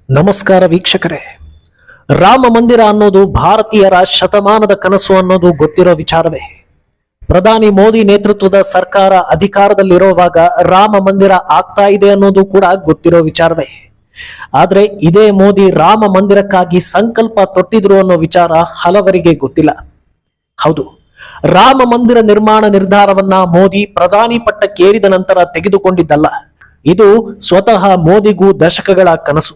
ನಮಸ್ಕಾರ ವೀಕ್ಷಕರೇ. ರಾಮ ಮಂದಿರ ಅನ್ನೋದು ಭಾರತೀಯರ ಶತಮಾನದ ಕನಸು ಅನ್ನೋದು ಗೊತ್ತಿರೋ ವಿಚಾರವೇ. ಪ್ರಧಾನಿ ಮೋದಿ ನೇತೃತ್ವದ ಸರ್ಕಾರ ಅಧಿಕಾರದಲ್ಲಿರುವಾಗ ರಾಮ ಮಂದಿರ ಆಗ್ತಾ ಇದೆ ಅನ್ನೋದು ಕೂಡ ಗೊತ್ತಿರೋ ವಿಚಾರವೇ. ಆದ್ರೆ ಇದೇ ಮೋದಿ ರಾಮ ಮಂದಿರಕ್ಕಾಗಿ ಸಂಕಲ್ಪ ತೊಟ್ಟಿದ್ರು ಅನ್ನೋ ವಿಚಾರ ಹಲವರಿಗೆ ಗೊತ್ತಿಲ್ಲ. ಹೌದು, ರಾಮ ಮಂದಿರ ನಿರ್ಮಾಣ ನಿರ್ಧಾರವನ್ನ ಮೋದಿ ಪ್ರಧಾನಿ ಪಟ್ಟಕ್ಕೇರಿದ ನಂತರ ತೆಗೆದುಕೊಂಡಿದ್ದಲ್ಲ. ಇದು ಸ್ವತಃ ಮೋದಿಗೂ ದಶಕಗಳ ಕನಸು.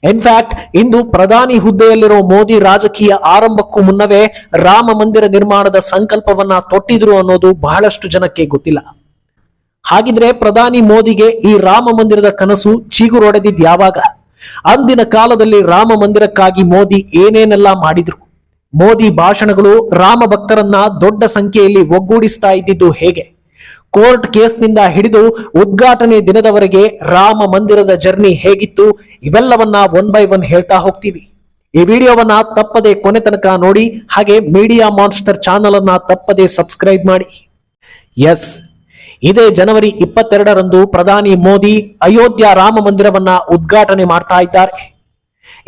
ಇನ್ಫ್ಯಾಕ್ಟ್ ಇಂದು ಪ್ರಧಾನಿ ಹುದ್ದೆಯಲ್ಲಿರೋ ಮೋದಿ ರಾಜಕೀಯ ಆರಂಭಕ್ಕೂ ಮುನ್ನವೇ ರಾಮ ಮಂದಿರ ನಿರ್ಮಾಣದ ಸಂಕಲ್ಪವನ್ನ ತೊಟ್ಟಿದ್ರು ಅನ್ನೋದು ಬಹಳಷ್ಟು ಜನಕ್ಕೆ ಗೊತ್ತಿಲ್ಲ. ಹಾಗಿದ್ರೆ ಪ್ರಧಾನಿ ಮೋದಿಗೆ ಈ ರಾಮ ಮಂದಿರದ ಕನಸು ಚಿಗುರೊಡೆದಿದ್ ಯಾವಾಗ? ಅಂದಿನ ಕಾಲದಲ್ಲಿ ರಾಮ ಮಂದಿರಕ್ಕಾಗಿ ಮೋದಿ ಏನೇನೆಲ್ಲ ಮಾಡಿದ್ರು? ಮೋದಿ ಭಾಷಣಗಳು ರಾಮ ಭಕ್ತರನ್ನ ದೊಡ್ಡ ಸಂಖ್ಯೆಯಲ್ಲಿ ಒಗ್ಗೂಡಿಸ್ತಾ ಇದ್ದಿದ್ದು ಹೇಗೆ? ಕೋರ್ಟ್ ಕೇಸ್ನಿಂದ ಹಿಡಿದು ಉದ್ಘಾಟನೆ ದಿನದವರೆಗೆ ರಾಮ ಮಂದಿರದ ಜರ್ನಿ ಹೇಗಿತ್ತು? ಇವೆಲ್ಲವನ್ನ ಒನ್ ಬೈ ಒನ್ ಹೇಳ್ತಾ ಹೋಗ್ತೀವಿ. ಈ ವಿಡಿಯೋವನ್ನ ತಪ್ಪದೆ ಕೊನೆ ತನಕ ನೋಡಿ. ಹಾಗೆ ಮೀಡಿಯಾ ಮಾನ್ಸ್ಟರ್ ಚಾನಲ್ ಅನ್ನ ತಪ್ಪದೆ ಸಬ್ಸ್ಕ್ರೈಬ್ ಮಾಡಿ. ಎಸ್, ಇದೇ ಜನವರಿ 22ರಂದು ಪ್ರಧಾನಿ ಮೋದಿ ಅಯೋಧ್ಯ ರಾಮ ಮಂದಿರವನ್ನ ಉದ್ಘಾಟನೆ ಮಾಡ್ತಾ ಇದ್ದಾರೆ.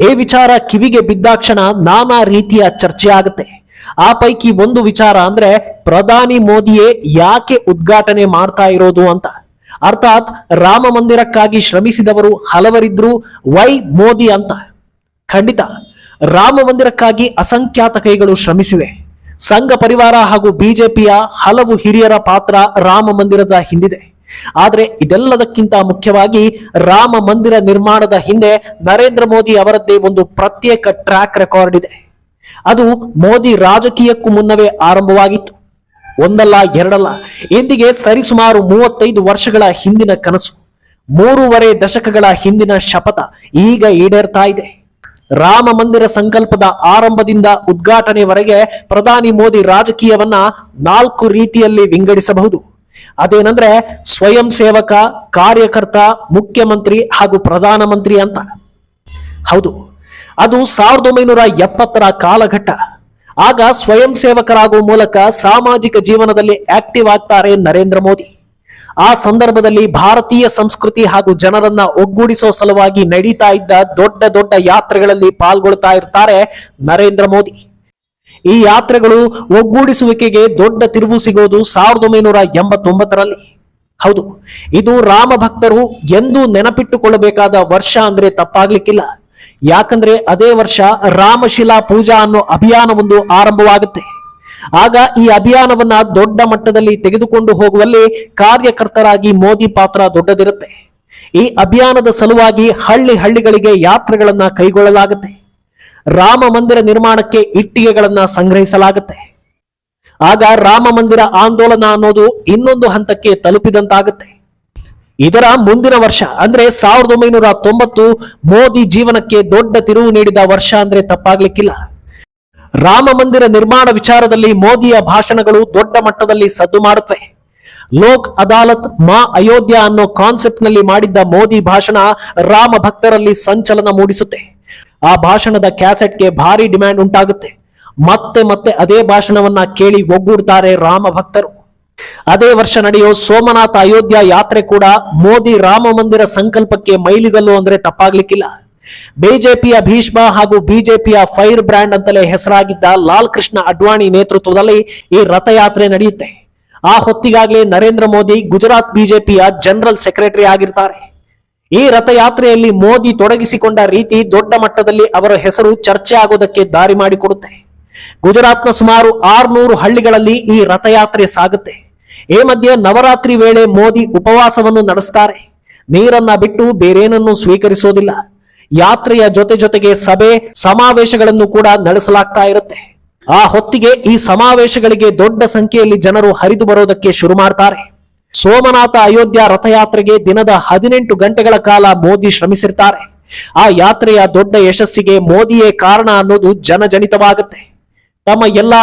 ಈ ವಿಚಾರ ಕಿವಿಗೆ ಬಿದ್ದಾಕ್ಷಣ ನಾನಾ ರೀತಿಯ ಚರ್ಚೆ ಆಗುತ್ತೆ. ಆ ಪೈಕಿ ಒಂದು ವಿಚಾರ ಅಂದ್ರೆ ಪ್ರಧಾನಿ ಮೋದಿಯೇ ಯಾಕೆ ಉದ್ಘಾಟನೆ ಮಾಡ್ತಾ ಇರೋದು ಅಂತ. ಅರ್ಥಾತ್ ರಾಮ ಮಂದಿರಕ್ಕಾಗಿ ಶ್ರಮಿಸಿದವರು ಹಲವರಿದ್ರು, ವೈ ಮೋದಿ ಅಂತ. ಖಂಡಿತ ರಾಮ ಮಂದಿರಕ್ಕಾಗಿ ಅಸಂಖ್ಯಾತ ಕೈಗಳು ಶ್ರಮಿಸಿವೆ. ಸಂಘ ಪರಿವಾರ ಹಾಗೂ ಬಿಜೆಪಿಯ ಹಲವು ಹಿರಿಯರ ಪಾತ್ರ ರಾಮ ಮಂದಿರದ ಹಿಂದಿದೆ. ಆದ್ರೆ ಇದೆಲ್ಲದಕ್ಕಿಂತ ಮುಖ್ಯವಾಗಿ ರಾಮ ಮಂದಿರ ನಿರ್ಮಾಣದ ಹಿಂದೆ ನರೇಂದ್ರ ಮೋದಿ ಅವರದ್ದೇ ಒಂದು ಪ್ರತ್ಯೇಕ ಟ್ರ್ಯಾಕ್ ರೆಕಾರ್ಡ್ ಇದೆ. ಅದು ಮೋದಿ ರಾಜಕೀಯಕ್ಕೂ ಮುನ್ನವೇ ಆರಂಭವಾಗಿತ್ತು. ಒಂದಲ್ಲ ಎರಡಲ್ಲ, ಇಂದಿಗೆ ಸರಿಸುಮಾರು 35 ವರ್ಷಗಳ ಹಿಂದಿನ ಕನಸು, 3.5 ದಶಕಗಳ ಹಿಂದಿನ ಶಪಥ ಈಗ ಈಡೇರ್ತಾ ಇದೆ. ರಾಮ ಮಂದಿರ ಸಂಕಲ್ಪದ ಆರಂಭದಿಂದ ಉದ್ಘಾಟನೆವರೆಗೆ ಪ್ರಧಾನಿ ಮೋದಿ ರಾಜಕೀಯವನ್ನ 4 ರೀತಿಯಲ್ಲಿ ವಿಂಗಡಿಸಬಹುದು. ಅದೇನಂದ್ರೆ ಸ್ವಯಂ ಸೇವಕ, ಕಾರ್ಯಕರ್ತ, ಮುಖ್ಯಮಂತ್ರಿ ಹಾಗೂ ಪ್ರಧಾನಮಂತ್ರಿ ಅಂತ. ಹೌದು, ಅದು 1970ರ ಕಾಲಘಟ್ಟ. ಆಗ ಸ್ವಯಂ ಸೇವಕರಾಗುವ ಮೂಲಕ ಸಾಮಾಜಿಕ ಜೀವನದಲ್ಲಿ ಆಕ್ಟಿವ್ ಆಗ್ತಾರೆ ನರೇಂದ್ರ ಮೋದಿ. ಆ ಸಂದರ್ಭದಲ್ಲಿ ಭಾರತೀಯ ಸಂಸ್ಕೃತಿ ಹಾಗೂ ಜನರನ್ನ ಒಗ್ಗೂಡಿಸೋ ಸಲುವಾಗಿ ನಡೀತಾ ಇದ್ದ ದೊಡ್ಡ ದೊಡ್ಡ ಯಾತ್ರೆಗಳಲ್ಲಿ ಪಾಲ್ಗೊಳ್ತಾ ಇರ್ತಾರೆ ನರೇಂದ್ರ ಮೋದಿ. ಈ ಯಾತ್ರೆಗಳು ಒಗ್ಗೂಡಿಸುವಿಕೆಗೆ ದೊಡ್ಡ ತಿರುವು ಸಿಗೋದು 1989ರಲ್ಲಿ. ಹೌದು, ಇದು ರಾಮ ಭಕ್ತರು ಎಂದೂ ನೆನಪಿಟ್ಟುಕೊಳ್ಳಬೇಕಾದ ವರ್ಷ ಅಂದ್ರೆ ತಪ್ಪಾಗ್ಲಿಕ್ಕಿಲ್ಲ. ಯಾಕಂದ್ರೆ ಅದೇ ವರ್ಷ ರಾಮಶಿಲಾ ಪೂಜಾ ಅನ್ನೋ ಅಭಿಯಾನವೊಂದು ಆರಂಭವಾಗುತ್ತೆ. ಆಗ ಈ ಅಭಿಯಾನವನ್ನ ದೊಡ್ಡ ಮಟ್ಟದಲ್ಲಿ ತೆಗೆದುಕೊಂಡು ಹೋಗುವಲ್ಲಿ ಕಾರ್ಯಕರ್ತರಾಗಿ ಮೋದಿ ಪಾತ್ರ ದೊಡ್ಡದಿರುತ್ತೆ. ಈ ಅಭಿಯಾನದ ಸಲುವಾಗಿ ಹಳ್ಳಿಗಳಿಗೆ ಯಾತ್ರೆಗಳನ್ನ ಕೈಗೊಳ್ಳಲಾಗುತ್ತೆ. ರಾಮ ಮಂದಿರ ನಿರ್ಮಾಣಕ್ಕೆ ಇಟ್ಟಿಗೆಗಳನ್ನ ಸಂಗ್ರಹಿಸಲಾಗುತ್ತೆ. ಆಗ ರಾಮ ಮಂದಿರ ಆಂದೋಲನ ಅನ್ನೋದು ಇನ್ನೊಂದು ಹಂತಕ್ಕೆ ತಲುಪಿದಂತಾಗುತ್ತೆ. ಇದರ ಮುಂದಿನ ವರ್ಷ ಅಂದ್ರೆ 1990 ಮೋದಿ ಜೀವನಕ್ಕೆ ದೊಡ್ಡ ತಿರುವು ನೀಡಿದ ವರ್ಷ ಅಂದ್ರೆ ತಪ್ಪಾಗ್ಲಿಕ್ಕಿಲ್ಲ. ರಾಮ ಮಂದಿರ ನಿರ್ಮಾಣ ವಿಚಾರದಲ್ಲಿ ಮೋದಿಯ ಭಾಷಣಗಳು ದೊಡ್ಡ ಮಟ್ಟದಲ್ಲಿ ಸದ್ದು ಮಾಡುತ್ತವೆ. ಲೋಕ್ ಅದಾಲತ್ ಮಾ ಅಯೋಧ್ಯ ಅನ್ನೋ ಕಾನ್ಸೆಪ್ಟ್ ನಲ್ಲಿ ಮಾಡಿದ್ದ ಮೋದಿ ಭಾಷಣ ರಾಮ ಭಕ್ತರಲ್ಲಿ ಸಂಚಲನ ಮೂಡಿಸುತ್ತೆ. ಆ ಭಾಷಣದ ಕ್ಯಾಸೆಟ್ಗೆ ಭಾರಿ ಡಿಮ್ಯಾಂಡ್ ಉಂಟಾಗುತ್ತೆ. ಮತ್ತೆ ಮತ್ತೆ ಅದೇ ಭಾಷಣವನ್ನ ಕೇಳಿ ಒಗ್ಗೂಡ್ತಾರೆ ರಾಮ ಭಕ್ತರು. ಅದೇ ವರ್ಷ ನಡೆಯೋ ಸೋಮನಾಥ ಅಯೋಧ್ಯ ಯಾತ್ರೆ ಕೂಡ ಮೋದಿ ರಾಮ ಮಂದಿರ ಸಂಕಲ್ಪಕ್ಕೆ ಮೈಲಿಗಲ್ಲು ಅಂದ್ರೆ ತಪ್ಪಾಗ್ಲಿಕ್ಕಿಲ್ಲ. ಬಿಜೆಪಿಯ ಭೀಷ್ಮ ಹಾಗೂ ಬಿಜೆಪಿಯ ಫೈರ್ ಬ್ರ್ಯಾಂಡ್ ಅಂತಲೇ ಹೆಸರಾಗಿದ್ದ ಲಾಲ್ ಕೃಷ್ಣ ಅಡ್ವಾಣಿ ನೇತೃತ್ವದಲ್ಲಿ ಈ ರಥಯಾತ್ರೆ ನಡೆಯುತ್ತೆ. ಆ ಹೊತ್ತಿಗಾಗಲೇ ನರೇಂದ್ರ ಮೋದಿ ಗುಜರಾತ್ ಬಿಜೆಪಿಯ ಜನರಲ್ ಸೆಕ್ರೆಟರಿ ಆಗಿರ್ತಾರೆ. ಈ ರಥಯಾತ್ರೆಯಲ್ಲಿ ಮೋದಿ ತೊಡಗಿಸಿಕೊಂಡ ರೀತಿ ದೊಡ್ಡ ಮಟ್ಟದಲ್ಲಿ ಅವರ ಹೆಸರು ಚರ್ಚೆ ಆಗೋದಕ್ಕೆ ದಾರಿ ಮಾಡಿಕೊಡುತ್ತೆ. ಗುಜರಾತ್ನ ಸುಮಾರು 600 ಹಳ್ಳಿಗಳಲ್ಲಿ ಈ ರಥಯಾತ್ರೆ ಸಾಗುತ್ತೆ. ಈ ಮಧ್ಯೆ ನವರಾತ್ರಿ ವೇಳೆ ಮೋದಿ ಉಪವಾಸವನ್ನು ನಡೆಸ್ತಾರೆ. ನೀರನ್ನ ಬಿಟ್ಟು ಬೇರೇನನ್ನು ಸ್ವೀಕರಿಸೋದಿಲ್ಲ. ಯಾತ್ರೆಯ ಜೊತೆಗೆ ಸಭೆ ಸಮಾವೇಶಗಳನ್ನು ಕೂಡ ನಡೆಸಲಾಗ್ತಾ ಇರುತ್ತೆ. ಆ ಹೊತ್ತಿಗೆ ಈ ಸಮಾವೇಶಗಳಿಗೆ ದೊಡ್ಡ ಸಂಖ್ಯೆಯಲ್ಲಿ ಜನರು ಹರಿದು ಬರೋದಕ್ಕೆ ಶುರು ಮಾಡ್ತಾರೆ. ಸೋಮನಾಥ ಅಯೋಧ್ಯ ರಥಯಾತ್ರೆಗೆ ದಿನದ 18 ಗಂಟೆಗಳ ಕಾಲ ಮೋದಿ ಶ್ರಮಿಸಿರ್ತಾರೆ. ಆ ಯಾತ್ರೆಯ ದೊಡ್ಡ ಯಶಸ್ಸಿಗೆ ಮೋದಿಯೇ ಕಾರಣ ಅನ್ನೋದು ಜನಜನಿತವಾಗುತ್ತೆ. ತಮ್ಮ ಎಲ್ಲಾ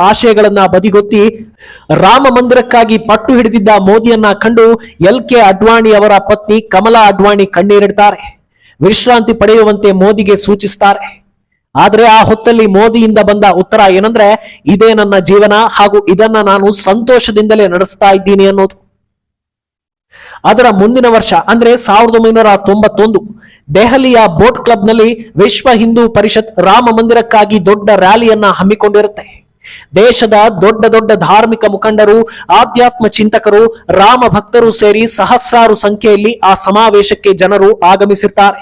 ಆಶಯಗಳನ್ನ ಬದಿಗೊತ್ತಿ ರಾಮ ಮಂದಿರಕ್ಕಾಗಿ ಪಟ್ಟು ಹಿಡಿದಿದ್ದ ಮೋದಿಯನ್ನ ಕಂಡು LK ಅಡ್ವಾಣಿ ಅವರ ಪತ್ನಿ ಕಮಲಾ ಅಡ್ವಾಣಿ ಕಣ್ಣೀರಿಡ್ತಾರೆ. ವಿಶ್ರಾಂತಿ ಪಡೆಯುವಂತೆ ಮೋದಿಗೆ ಸೂಚಿಸ್ತಾರೆ. ಆದ್ರೆ ಆ ಹೊತ್ತಲ್ಲಿ ಮೋದಿಯಿಂದ ಬಂದ ಉತ್ತರ ಏನಂದ್ರೆ, ಇದೇ ನನ್ನ ಜೀವನ ಹಾಗೂ ಇದನ್ನ ನಾನು ಸಂತೋಷದಿಂದಲೇ ನಡೆಸ್ತಾ ಇದ್ದೀನಿ ಅನ್ನೋದು. ಅದರ ಮುಂದಿನ ವರ್ಷ ಅಂದ್ರೆ 1991 ದೆಹಲಿಯ ಬೋಟ್ ಕ್ಲಬ್ನಲ್ಲಿ ವಿಶ್ವ ಹಿಂದೂ ಪರಿಷತ್ ರಾಮ ಮಂದಿರಕ್ಕಾಗಿ ದೊಡ್ಡ ರ್ಯಾಲಿಯನ್ನ ಹಮ್ಮಿಕೊಂಡಿರುತ್ತೆ. ದೇಶದ ದೊಡ್ಡ ದೊಡ್ಡ ಧಾರ್ಮಿಕ ಮುಖಂಡರು, ಆಧ್ಯಾತ್ಮ ಚಿಂತಕರು, ರಾಮ ಭಕ್ತರು ಸೇರಿ ಸಹಸ್ರಾರು ಸಂಖ್ಯೆಯಲ್ಲಿ ಆ ಸಮಾವೇಶಕ್ಕೆ ಜನರು ಆಗಮಿಸಿರ್ತಾರೆ.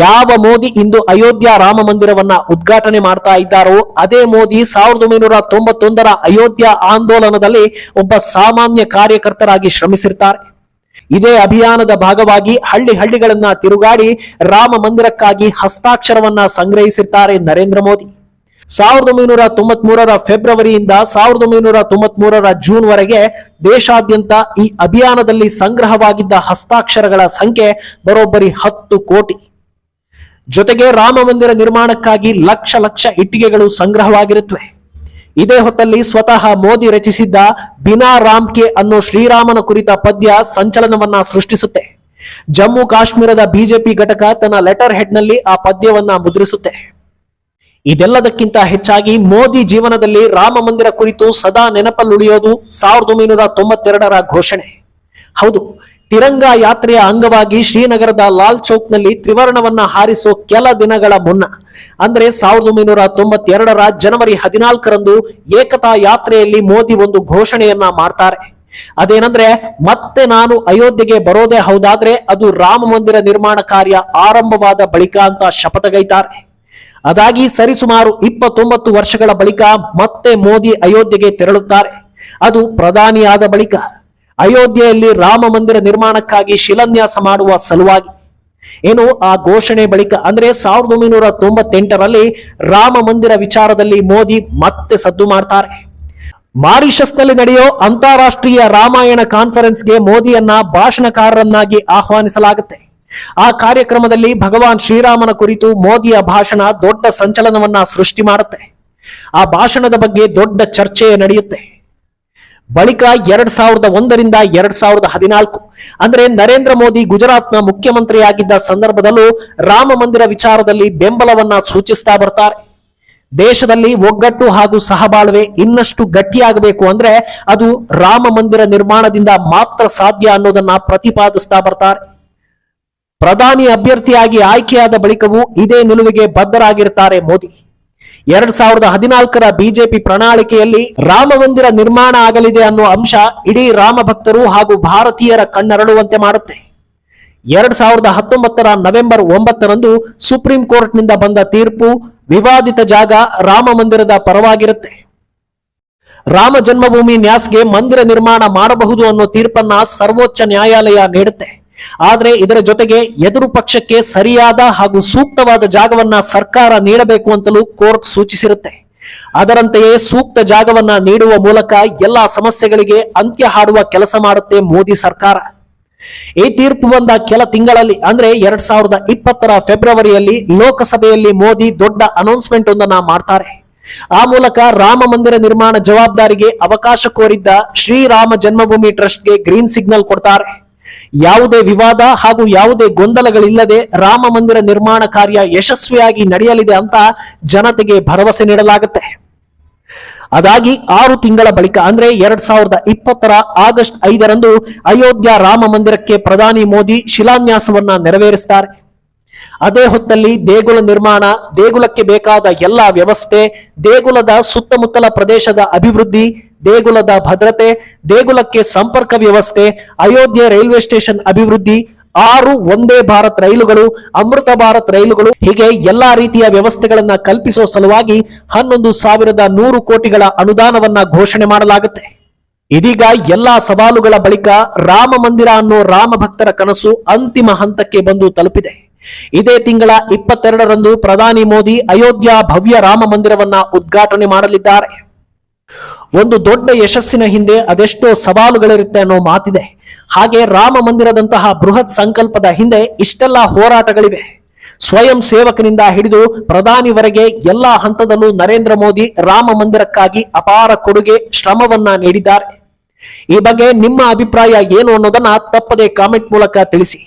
ಯಾವ ಮೋದಿ ಇಂದು ಅಯೋಧ್ಯ ರಾಮ ಮಂದಿರವನ್ನ ಉದ್ಘಾಟನೆ ಮಾಡ್ತಾ ಇದ್ದಾರೋ ಅದೇ ಮೋದಿ 1991ರ ಅಯೋಧ್ಯ ಆಂದೋಲನದಲ್ಲಿ ಒಬ್ಬ ಸಾಮಾನ್ಯ ಕಾರ್ಯಕರ್ತರಾಗಿ ಶ್ರಮಿಸಿರ್ತಾರೆ. ಇದೇ ಅಭಿಯಾನದ ಭಾಗವಾಗಿ ಹಳ್ಳಿಗಳನ್ನ ತಿರುಗಾಡಿ ರಾಮ ಮಂದಿರಕ್ಕಾಗಿ ಹಸ್ತಾಕ್ಷರವನ್ನ ಸಂಗ್ರಹಿಸಿರ್ತಾರೆ ನರೇಂದ್ರ ಮೋದಿ. 1993ರ ಫೆಬ್ರವರಿಯಿಂದ 1993ರ ಜೂನ್ ವರೆಗೆ ದೇಶಾದ್ಯಂತ ಈ ಅಭಿಯಾನದಲ್ಲಿ ಸಂಗ್ರಹವಾಗಿದ್ದ ಹಸ್ತಾಕ್ಷರಗಳ ಸಂಖ್ಯೆ ಬರೋಬ್ಬರಿ 10 ಕೋಟಿ. ಜೊತೆಗೆ ರಾಮ ಮಂದಿರ ನಿರ್ಮಾಣಕ್ಕಾಗಿ ಲಕ್ಷ ಇಟ್ಟಿಗೆಗಳು ಸಂಗ್ರಹವಾಗಿರುತ್ತವೆ. ಇದೇ ಹೊತ್ತಲ್ಲಿ ಸ್ವತಃ ಮೋದಿ ರಚಿಸಿದ್ದ ಬಿನಾ ರಾಮ್ ಕೆ ಅನ್ನೋ ಶ್ರೀರಾಮನ ಕುರಿತ ಪದ್ಯ ಸಂಚಲನವನ್ನ ಸೃಷ್ಟಿಸುತ್ತೆ. ಜಮ್ಮು ಕಾಶ್ಮೀರದ ಬಿಜೆಪಿ ಘಟಕ ತನ್ನ ಲೆಟರ್ ಹೆಡ್ ನಲ್ಲಿ ಆ ಪದ್ಯವನ್ನ ಮುದ್ರಿಸುತ್ತೆ. ಇದೆಲ್ಲದಕ್ಕಿಂತ ಹೆಚ್ಚಾಗಿ ಮೋದಿ ಜೀವನದಲ್ಲಿ ರಾಮ ಮಂದಿರ ಕುರಿತು ಸದಾ ನೆನಪಲ್ಲುಳಿಯೋದು 1992ರ ಘೋಷಣೆ. ಹೌದು, ತಿರಂಗಾ ಯಾತ್ರೆಯ ಅಂಗವಾಗಿ ಶ್ರೀನಗರದ ಲಾಲ್ ಚೌಕ್ ನಲ್ಲಿ ತ್ರಿವರ್ಣವನ್ನ ಹಾರಿಸೋ ಕೆಲ ದಿನಗಳ ಮುನ್ನ ಅಂದ್ರೆ 1992ರ ಜನವರಿ 14ರಂದು ಏಕತಾ ಯಾತ್ರೆಯಲ್ಲಿ ಮೋದಿ ಒಂದು ಘೋಷಣೆಯನ್ನ ಮಾಡ್ತಾರೆ. ಅದೇನಂದ್ರೆ, ಮತ್ತೆ ನಾನು ಅಯೋಧ್ಯೆಗೆ ಬರೋದೇ ಹೌದಾದ್ರೆ ಅದು ರಾಮ ಮಂದಿರ ನಿರ್ಮಾಣ ಕಾರ್ಯ ಆರಂಭವಾದ ಬಳಿಕ ಅಂತ ಶಪಥಗೈತಾರೆ. ಅದಾಗಿ ಸರಿಸುಮಾರು 29 ವರ್ಷಗಳ ಬಳಿಕ ಮತ್ತೆ ಮೋದಿ ಅಯೋಧ್ಯೆಗೆ ತೆರಳುತ್ತಾರೆ. ಅದು ಪ್ರಧಾನಿಯಾದ ಬಳಿಕ ಅಯೋಧ್ಯೆಯಲ್ಲಿ ರಾಮ ಮಂದಿರ ನಿರ್ಮಾಣಕ್ಕಾಗಿ ಶಿಲಾನ್ಯಾಸ ಮಾಡುವ ಸಲುವಾಗಿ. ಏನು ಆ ಘೋಷಣೆ ಬಳಿಕ ಅಂದ್ರೆ 1998ರಲ್ಲಿ ರಾಮ ಮಂದಿರ ವಿಚಾರದಲ್ಲಿ ಮೋದಿ ಮತ್ತೆ ಸದ್ದು ಮಾಡ್ತಾರೆ. ಮಾರಿಷಸ್ನಲ್ಲಿ ನಡೆಯೋ ಅಂತಾರಾಷ್ಟ್ರೀಯ ರಾಮಾಯಣ ಕಾನ್ಫರೆನ್ಸ್ಗೆ ಮೋದಿಯನ್ನ ಭಾಷಣಕಾರರನ್ನಾಗಿ ಆಹ್ವಾನಿಸಲಾಗುತ್ತೆ. ಆ ಕಾರ್ಯಕ್ರಮದಲ್ಲಿ ಭಗವಾನ್ ಶ್ರೀರಾಮನ ಕುರಿತು ಮೋದಿಯ ಭಾಷಣ ದೊಡ್ಡ ಸಂಚಲನವನ್ನ ಸೃಷ್ಟಿ ಮಾಡುತ್ತೆ. ಆ ಭಾಷಣದ ಬಗ್ಗೆ ದೊಡ್ಡ ಚರ್ಚೆ ನಡೆಯುತ್ತೆ. ಬಳಿಕ 2001ರಿಂದ 2014 ಅಂದ್ರೆ ನರೇಂದ್ರ ಮೋದಿ ಗುಜರಾತ್ನ ಮುಖ್ಯಮಂತ್ರಿಯಾಗಿದ್ದ ಸಂದರ್ಭದಲ್ಲೂ ರಾಮ ಮಂದಿರ ವಿಚಾರದಲ್ಲಿ ಬೆಂಬಲವನ್ನ ಸೂಚಿಸ್ತಾ ಬರ್ತಾರೆ. ದೇಶದಲ್ಲಿ ಒಗ್ಗಟ್ಟು ಹಾಗೂ ಸಹಬಾಳ್ವೆ ಇನ್ನಷ್ಟು ಗಟ್ಟಿಯಾಗಬೇಕು ಅಂದ್ರೆ ಅದು ರಾಮ ಮಂದಿರ ನಿರ್ಮಾಣದಿಂದ ಮಾತ್ರ ಸಾಧ್ಯ ಅನ್ನೋದನ್ನ ಪ್ರತಿಪಾದಿಸ್ತಾ ಬರ್ತಾರೆ. ಪ್ರಧಾನಿ ಅಭ್ಯರ್ಥಿಯಾಗಿ ಆಯ್ಕೆಯಾದ ಬಳಿಕವೂ ಇದೇ ನಿಲುವಿಗೆ ಬದ್ಧರಾಗಿರ್ತಾರೆ ಮೋದಿ. 2014ರ ಬಿಜೆಪಿ ಪ್ರಣಾಳಿಕೆಯಲ್ಲಿ ರಾಮ ಮಂದಿರ ನಿರ್ಮಾಣ ಆಗಲಿದೆ ಅನ್ನೋ ಅಂಶ ಇಡೀ ರಾಮ ಭಕ್ತರು ಹಾಗೂ ಭಾರತೀಯರ ಕಣ್ಣರಳುವಂತೆ ಮಾಡುತ್ತೆ. 2019ರ ನವೆಂಬರ್ 9ರಂದು ಸುಪ್ರೀಂ ಕೋರ್ಟ್ನಿಂದ ಬಂದ ತೀರ್ಪು ವಿವಾದಿತ ಜಾಗ ರಾಮ ಮಂದಿರದ ಪರವಾಗಿರುತ್ತೆ. ರಾಮ ಜನ್ಮಭೂಮಿ ನ್ಯಾಸ್ಗೆ ಮಂದಿರ ನಿರ್ಮಾಣ ಮಾಡಬಹುದು ಅನ್ನೋ ತೀರ್ಪನ್ನ ಸರ್ವೋಚ್ಚ ನ್ಯಾಯಾಲಯ ನೀಡುತ್ತೆ. ಆದ್ರೆ ಇದರ ಜೊತೆಗೆ ಎದುರು ಪಕ್ಷಕ್ಕೆ ಸರಿಯಾದ ಹಾಗೂ ಸೂಕ್ತವಾದ ಜಾಗವನ್ನ ಸರ್ಕಾರ ನೀಡಬೇಕು ಅಂತಲೂ ಕೋರ್ಟ್ ಸೂಚಿಸಿರುತ್ತೆ. ಅದರಂತೆಯೇ ಸೂಕ್ತ ಜಾಗವನ್ನ ನೀಡುವ ಮೂಲಕ ಎಲ್ಲಾ ಸಮಸ್ಯೆಗಳಿಗೆ ಅಂತ್ಯ ಹಾಡುವ ಕೆಲಸ ಮಾಡುತ್ತೆ ಮೋದಿ ಸರ್ಕಾರ. ಈ ತೀರ್ಪು ಬಂದ ಕೆಲ ತಿಂಗಳಲ್ಲಿ ಅಂದ್ರೆ 2020ರ ಫೆಬ್ರವರಿಯಲ್ಲಿ ಲೋಕಸಭೆಯಲ್ಲಿ ಮೋದಿ ದೊಡ್ಡ ಅನೌನ್ಸ್ಮೆಂಟ್ ಒಂದನ್ನ ಮಾಡ್ತಾರೆ. ಆ ಮೂಲಕ ರಾಮ ಮಂದಿರ ನಿರ್ಮಾಣ ಜವಾಬ್ದಾರಿಗೆ ಅವಕಾಶ ಕೋರಿದ್ದ ಶ್ರೀರಾಮ ಜನ್ಮಭೂಮಿ ಟ್ರಸ್ಟ್ಗೆ ಗ್ರೀನ್ ಸಿಗ್ನಲ್ ಕೊಡ್ತಾರೆ. ಯಾವುದೇ ವಿವಾದ ಹಾಗೂ ಯಾವುದೇ ಗೊಂದಲಗಳಿಲ್ಲದೆ ರಾಮ ಮಂದಿರ ನಿರ್ಮಾಣ ಕಾರ್ಯ ಯಶಸ್ವಿಯಾಗಿ ನಡೆಯಲಿದೆ ಅಂತ ಜನತೆಗೆ ಭರವಸೆ ನೀಡಲಾಗುತ್ತೆ. ಅದಾಗಿ 6 ತಿಂಗಳ ಬಳಿಕ ಅಂದ್ರೆ 2020ರ ಆಗಸ್ಟ್ 5ರಂದು ಅಯೋಧ್ಯ ರಾಮ ಮಂದಿರಕ್ಕೆ ಪ್ರಧಾನಿ ಮೋದಿ ಶಿಲಾನ್ಯಾಸವನ್ನ ನೆರವೇರಿಸುತ್ತಾರೆ. ಅದೇ ಹೊತ್ತಲ್ಲಿ ದೇಗುಲ ನಿರ್ಮಾಣ, ದೇಗುಲಕ್ಕೆ ಬೇಕಾದ ಎಲ್ಲಾ ವ್ಯವಸ್ಥೆ, ದೇಗುಲದ ಸುತ್ತಮುತ್ತಲ ಪ್ರದೇಶದ ಅಭಿವೃದ್ಧಿ, ದೇಗುಲದ ಭದ್ರತೆ, ದೇಗುಲಕ್ಕೆ ಸಂಪರ್ಕ ವ್ಯವಸ್ಥೆ, ಅಯೋಧ್ಯೆ ರೈಲ್ವೆ ಸ್ಟೇಷನ್ ಅಭಿವೃದ್ಧಿ, 6 ವಂದೇ ಭಾರತ್ ರೈಲುಗಳು, ಅಮೃತ ಭಾರತ್ ರೈಲುಗಳು, ಹೀಗೆ ಎಲ್ಲಾ ರೀತಿಯ ವ್ಯವಸ್ಥೆಗಳನ್ನ ಕಲ್ಪಿಸುವ ಸಲುವಾಗಿ 11,100 ಕೋಟಿಗಳ ಅನುದಾನವನ್ನ ಘೋಷಣೆ ಮಾಡಲಾಗುತ್ತೆ. ಇದೀಗ ಎಲ್ಲಾ ಸವಾಲುಗಳ ಬಳಿಕ ರಾಮ ಮಂದಿರ ಅನ್ನೋ ರಾಮ ಭಕ್ತರ ಕನಸು ಅಂತಿಮ ಹಂತಕ್ಕೆ ಬಂದು ತಲುಪಿದೆ. ಇದೇ ತಿಂಗಳ 22ರಂದು ಪ್ರಧಾನಿ ಮೋದಿ ಅಯೋಧ್ಯ ಭವ್ಯ ರಾಮ ಮಂದಿರವನ್ನ ಉದ್ಘಾಟನೆ ಮಾಡಲಿದ್ದಾರೆ. ಒಂದು ದೊಡ್ಡ ಯಶಸ್ಸಿನ ಹಿಂದೆ ಅದೆಷ್ಟೋ ಸವಾಲುಗಳಿರುತ್ತೆ ಅನ್ನೋ ಮಾತಿದೆ. ಹಾಗೆ ರಾಮ ಮಂದಿರದಂತಹ ಬೃಹತ್ ಸಂಕಲ್ಪದ ಹಿಂದೆ ಇಷ್ಟೆಲ್ಲ ಹೋರಾಟಗಳಿವೆ. ಸ್ವಯಂ ಸೇವಕನಿಂದ ಹಿಡಿದು ಪ್ರಧಾನಿವರೆಗೆ ಎಲ್ಲಾ ಹಂತದಲ್ಲೂ ನರೇಂದ್ರ ಮೋದಿ ರಾಮ ಮಂದಿರಕ್ಕಾಗಿ ಅಪಾರ ಕೊಡುಗೆ, ಶ್ರಮವನ್ನ ನೀಡಿದ್ದಾರೆ. ಈ ಬಗ್ಗೆ ನಿಮ್ಮ ಅಭಿಪ್ರಾಯ ಏನು ಅನ್ನೋದನ್ನ ತಪ್ಪದೆ ಕಾಮೆಂಟ್ ಮೂಲಕ ತಿಳಿಸಿ.